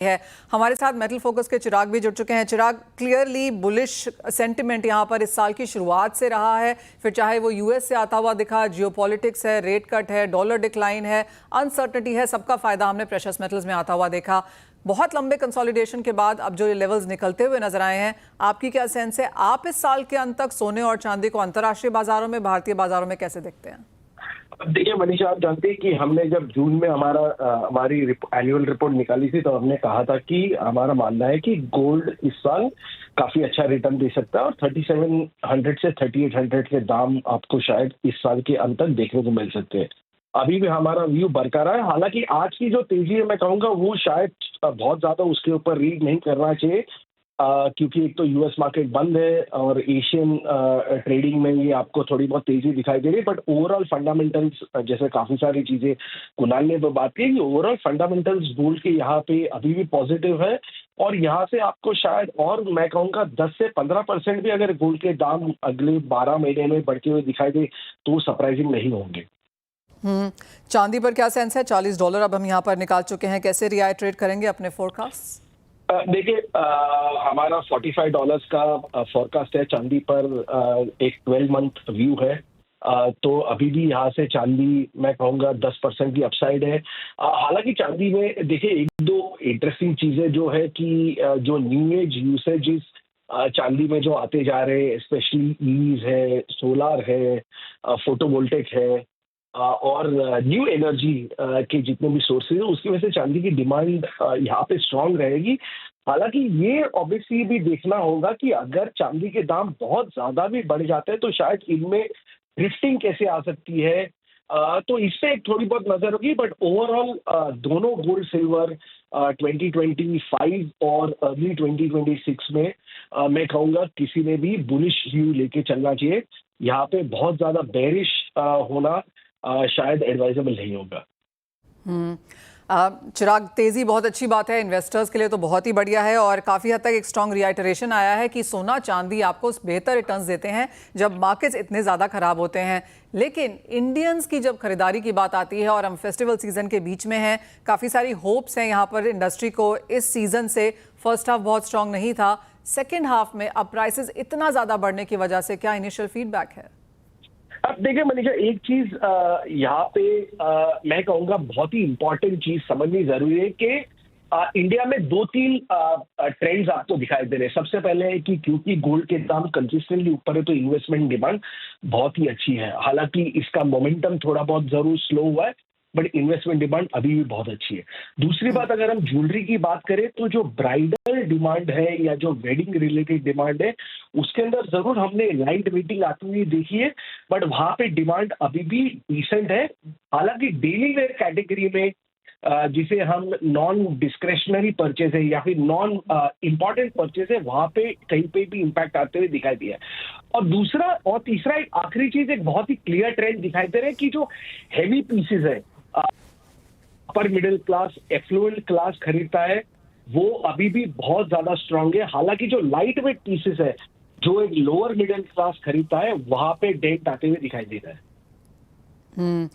है। हमारे साथ मेटल फोकस के चिराग भी जुड़ चुके हैं। चिराग, क्लियरली बुलिश सेंटिमेंट यहाँ पर इस साल की शुरुआत से रहा है, फिर चाहे वो यूएस से आता हुआ दिखा, जियोपॉलिटिक्स है, रेट कट है, डॉलर डिक्लाइन है, अनसर्टनिटी है, सबका फायदा हमने प्रेशियस मेटल्स में आता हुआ देखा। बहुत लंबे कंसोलिडेशन के बाद अब जो ये लेवल्स निकलते हुए नजर आए हैं, आपकी क्या सेंस है? आप इस साल के अंत तक सोने और चांदी को अंतर्राष्ट्रीय बाजारों में, भारतीय बाजारों में कैसे देखते हैं? अब देखिए मनीषा, आप जानते हैं कि हमने जब जून में हमारी एनुअल रिपोर्ट निकाली थी तो हमने कहा था कि हमारा मानना है कि गोल्ड इस साल काफी अच्छा रिटर्न दे सकता है और 3700 से 3800 के दाम आपको शायद इस साल के अंत तक देखने को मिल सकते हैं। अभी भी हमारा व्यू बरकरार है। हालांकि आज की जो तेजी है मैं कहूंगा वो शायद बहुत ज्यादा उसके ऊपर रीड नहीं करना चाहिए, क्योंकि एक तो यूएस मार्केट बंद है और एशियन ट्रेडिंग में ये आपको थोड़ी बहुत तेजी दिखाई दे रही है। बट ओवरऑल फंडामेंटल्स, जैसे काफी सारी चीजें कुणाल ने तो बात की, ओवरऑल फंडामेंटल्स गोल्ड के यहाँ पे अभी भी पॉजिटिव है और यहाँ से आपको शायद, और मैं कहूँगा 10 से 15% भी अगर गोल्ड के दाम अगले 12 महीने में बढ़ते हुए दिखाई दे तो सरप्राइजिंग नहीं होंगे। चांदी पर क्या सेंस है? $40 अब हम यहाँ पर निकाल चुके हैं, कैसे रिआइटरेट करेंगे अपने फोरकास्ट? देखिए, हमारा $45 का फोरकास्ट है चांदी पर। एक 12 मंथ व्यू है। तो अभी भी यहाँ से चांदी मैं कहूँगा 10% की अपसाइड है। हालांकि चांदी में देखिए एक दो इंटरेस्टिंग चीजें जो है कि जो न्यू एज यूसेजेस चांदी में जो आते जा रहे हैं, स्पेशली ईज है, सोलार है, फोटोवोल्टेक है, और न्यू एनर्जी के जितने भी सोर्सेज हैं उसकी वजह से चांदी की डिमांड यहाँ पे स्ट्रांग रहेगी। हालांकि ये ऑब्वियसली भी देखना होगा कि अगर चांदी के दाम बहुत ज्यादा भी बढ़ जाते हैं तो शायद इनमें ड्रिफ्टिंग कैसे आ सकती है। तो इससे एक थोड़ी बहुत नजर होगी। बट ओवरऑल दोनों गोल्ड सिल्वर 2025 और अर्ली 2026 में मैं कहूँगा किसी ने भी बुलिश व्यू लेके चलना चाहिए। यहाँ पे बहुत ज्यादा बेरिश होना शायद एडवाइजेबल नहीं होगा। चिराग, तेजी बहुत अच्छी बात है, इन्वेस्टर्स के लिए तो बहुत ही बढ़िया है और काफ़ी हद तक एक स्ट्रॉन्ग रिआइटरेशन आया है कि सोना चांदी आपको बेहतर रिटर्न्स देते हैं जब मार्केट्स इतने ज़्यादा ख़राब होते हैं। लेकिन इंडियंस की जब खरीदारी की बात आती है और हम फेस्टिवल सीजन के बीच में हैं, काफ़ी सारी होप्स हैं यहाँ पर इंडस्ट्री को इस सीज़न से। फर्स्ट हाफ बहुत स्ट्रॉन्ग नहीं था, सेकेंड हाफ में अब प्राइसेस इतना ज़्यादा बढ़ने की वजह से क्या इनिशियल फीडबैक है? अब देखिए मनीषा, एक चीज यहाँ पे मैं कहूँगा बहुत ही इंपॉर्टेंट चीज समझनी जरूरी है कि इंडिया में दो तीन ट्रेंड्स आपको दिखाई दे रहे हैं। सबसे पहले है कि क्योंकि गोल्ड के दाम कंसिस्टेंटली ऊपर है तो इन्वेस्टमेंट डिमांड बहुत ही अच्छी है। हालांकि इसका मोमेंटम थोड़ा बहुत जरूर स्लो हुआ है बट इन्वेस्टमेंट डिमांड अभी भी बहुत अच्छी है। दूसरी बात, अगर हम ज्वेलरी की बात करें तो जो ब्राइडल डिमांड है या जो वेडिंग रिलेटेड डिमांड है उसके अंदर जरूर हमने लाइट वेटिंग आती हुई देखी है, बट वहां पे डिमांड अभी भी डिसेंट है। हालांकि डेली वेयर कैटेगरी में जिसे हम नॉन डिस्क्रेशनरी परचेज है या फिर नॉन इंपॉर्टेंट परचेज है, वहां पे कहीं पे भी इंपैक्ट आते हुए दिखाई दिया है। और दूसरा और तीसरा एक आखिरी चीज, एक बहुत ही क्लियर ट्रेंड दिखाई दे रहा है कि जो हैवी पीसेज है upper middle class, affluent class खरीदता है वो अभी भी बहुत ज्यादा स्ट्रांग है। हालांकि जो लाइट वेट पीसेस है जो एक लोअर मिडिल क्लास खरीदता है वहां पे डेंट आते हुए दिखाई दे रहा है।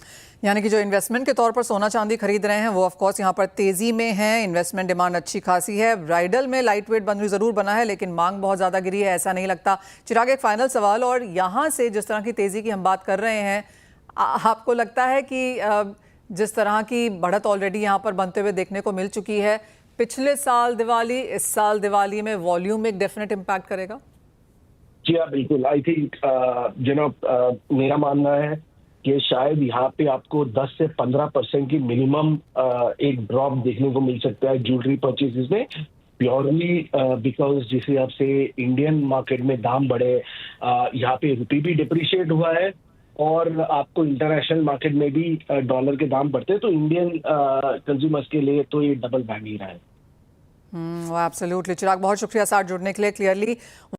यानी कि जो इन्वेस्टमेंट के तौर पर सोना चांदी खरीद रहे हैं वो ऑफ कोर्स यहाँ पर तेजी में है, इन्वेस्टमेंट डिमांड अच्छी खासी है। ब्राइडल में लाइट वेट बंद जरूर बना है लेकिन मांग बहुत ज़्यादा गिरी है, ऐसा नहीं लगता। चिराग, एक फाइनल सवाल, और यहाँ से जिस तरह की तेज़ी की हम बात कर रहे हैं, आपको लगता है कि जिस तरह की बढ़त ऑलरेडी यहाँ पर बनते हुए देखने को मिल चुकी है, पिछले साल दिवाली इस साल दिवाली में वॉल्यूम एक डेफिनेट इम्पैक्ट करेगा? जी हाँ, बिल्कुल। आई थिंक मेरा मानना है कि शायद यहाँ पे आपको 10 से 15% की मिनिमम एक ड्रॉप देखने को मिल सकता है ज्वेलरी परचेजेस में, प्योरली बिकॉज जिस हिसाब से इंडियन मार्केट में दाम बढ़े, यहाँ पे रुपये भी डिप्रिशिएट हुआ है और आपको इंटरनेशनल मार्केट में भी डॉलर के दाम बढ़ते हैं, तो इंडियन कंज्यूमर्स के लिए तो ये डबल वैल्यू रहा है। एब्सोल्युटली। चिराग, बहुत शुक्रिया साथ जुड़ने के लिए। क्लियरली